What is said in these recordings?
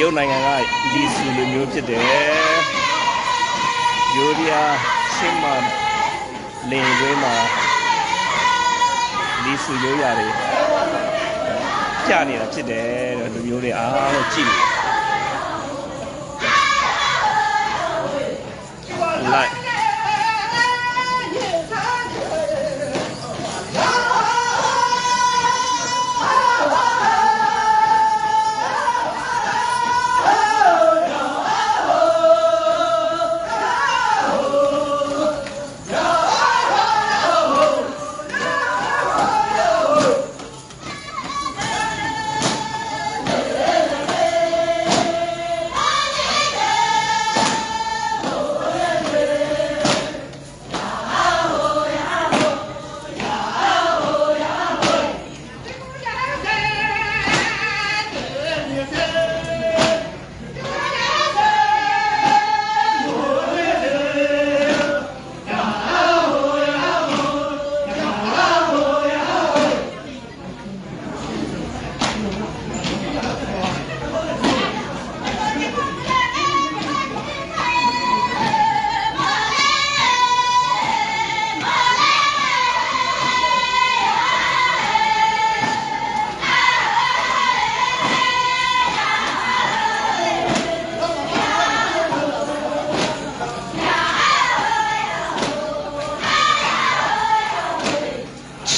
ရုတ်နိုင်ငံကလီဆူလိုမျိုးဖြစ်တယ်ရိုးရီးယားချင်းမလင်ဝင်းမှာလီဆူရိုးရာတွေပြနေတာဖြစ်တယ်လူမျိုးတွေအားလုံးကြည့်လိုက်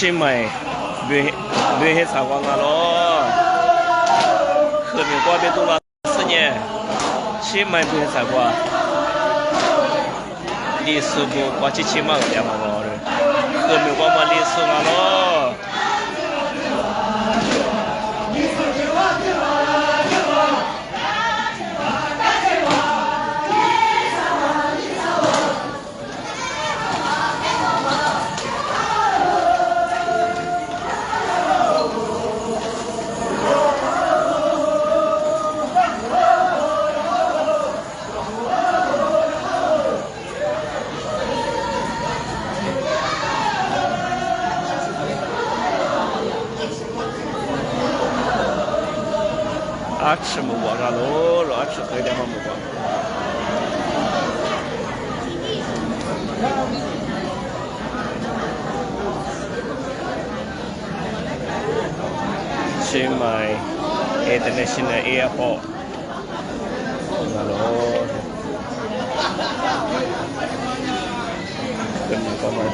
ချင်းမိုင်လွေဟဲစာကွာငါလောခမီကွာဘေတူလာစညဲချင်းမိုင်လွေစာကွာဒီစုဘကွာချီချီမောက်ပြမှာလောခမီကွာမလေးဆုငါလော阿吃木瓜啥喽，阿吃黑点嘛木瓜。Chiang Mai International Airport มาแล้วเป็นประมาณ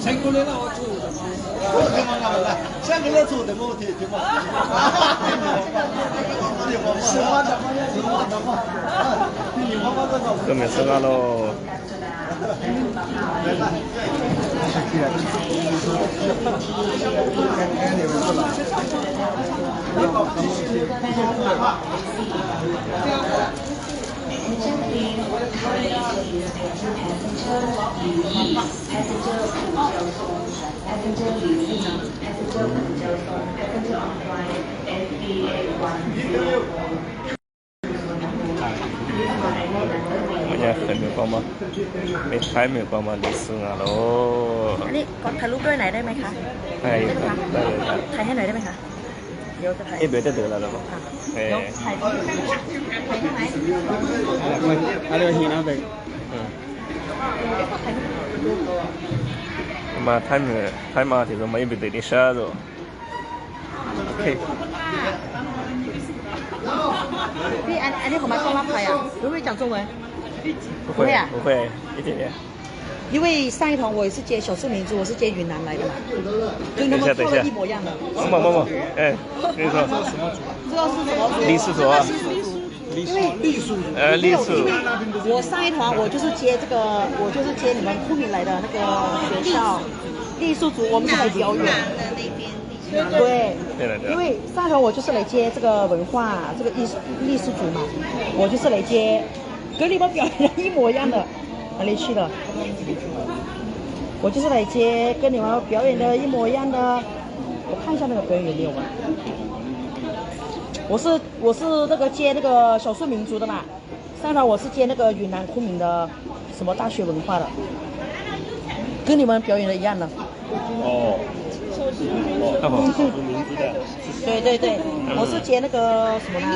谁过来了？我住的。先给他住的问题，对吗？ก็ไม่ซื้อแล้วมันจะขึ้นมีประมาณไม่ใช่มีประมาณลิซึ่งอ่ะโลอันนี้กดถ่ายรูปด้วยไหนได้ไหมคะ ให้ครับได้เลยครับ ถ่ายให้หน่อยได้ไหมคะ เดี๋ยวจะถ่าย เอ๊ะเบลจะเดินแล้วหรอเปล่าเอ๊ะ เดี๋ยวถ่ายถ่ายให้ไหน อะไรหินะเบกมาท่านท่านมาที่เราไม่ไปติดนิชาตัวโอเคพี่อันนี้ผมมาต้องรับใครอ่ะรู้ไหม讲中文不会不会一点点因为上一团我也是接少数民族，我是接云南来的嘛，就他们做的一模一样的。么，哎，你说什么族？这个是什么族？傈僳族啊。因为傈僳。因为我上一团我就是接这个，我就是接你们昆明来的那个学校，傈僳族，我们是来表演。对，因为上一团我就是来接这个文化，这个傈僳族嘛，我就是来接，跟你们表演的一模一样的。哪里去了？我就是来接跟你们表演的一模一样的。我看一下那个表演有没有啊？我是那个接那个少数民族的嘛。上团我是接那个云南昆明的什么大学文化的，跟你们表演的一样的。哦。少数民族的。对，我是接那个什么呢？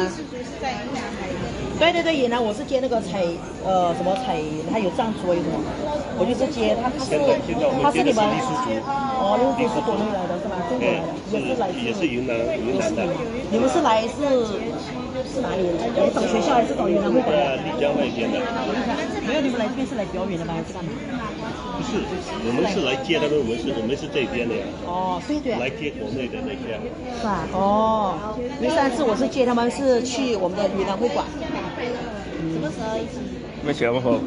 对，云南我是接那个什么还有藏族有什么，我就是接他是你们哦，六族是国内来的是吧？中国来的，也是云南的。你们是来是哪里？来找学校还是找云南会馆？丽江那边的。没有，你们来这边是来表演的吗？还是干嘛？不是，我们是来接他们，我们是这边的呀。哦，对。来接国内的那些。是吧？哦，因为上次我是接他们是去我们的云南会馆。什么时候一起？没学过，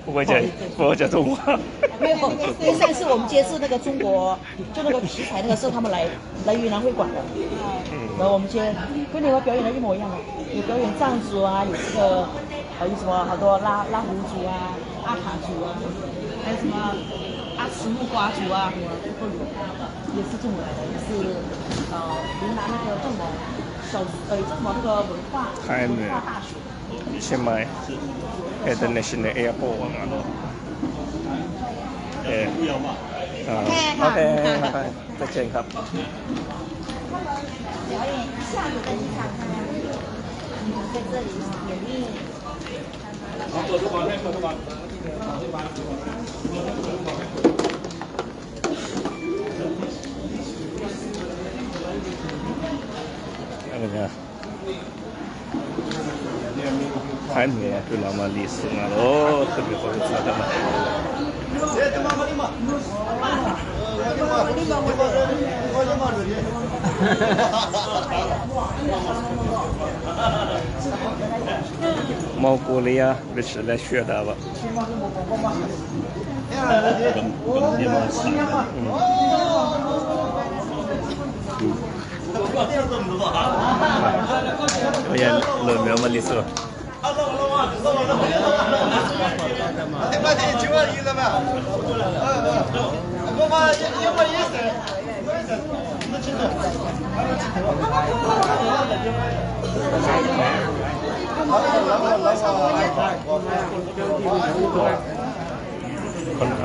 不会讲中华。没有，因为上次我们接是那个中国，就那个皮材那个是他们来云南会馆的。然后我们接跟你们表演的一模一样的，有表演藏族啊，有这个有什么好多拉祜族啊、阿卡族啊，还有什么阿兹木瓜族啊，都有，也是中国来的，也是云南那个这么这么那个文化大学。ใช่ไหม International Airport อ่ะโอเค再见ครับ表演下个跟你看看，在这里演绎。อะไรเนี่ย太美了，对了嘛，历史嘛，哦，特别好吃的嘛。毛锅里呀，没吃来学的吧？本地嘛吃。我也冷苗嘛，历史。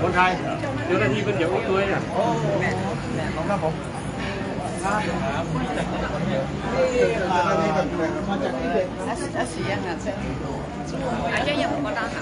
คนไทยเดี๋ยวนาทีเป็นเดี๋ยวอีกตัวเนี่ยครับผม มาจากนี่เลยอาเซียนอ่ะใช่而家有冇覺得鹹